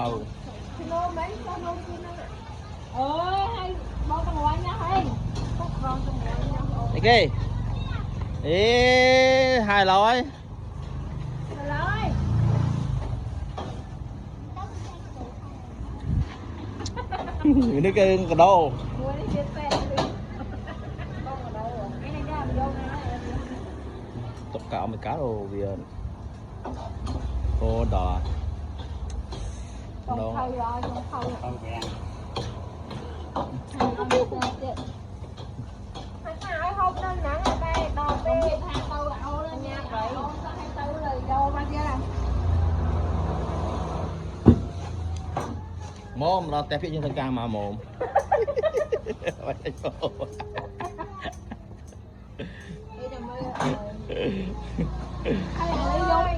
thầu hay bao tầng ngoài nha hay cái ý hai lối nó cái đồ tất cả mấy cá đồ vì ô đỏ còn thâu rồi còn thâu không nên nặng là đây đò bê hai tàu đậu lên nha vậy hai tàu rồi vô ba kia làm mồm nó tép phía trên cam mà mồm hay là đi vô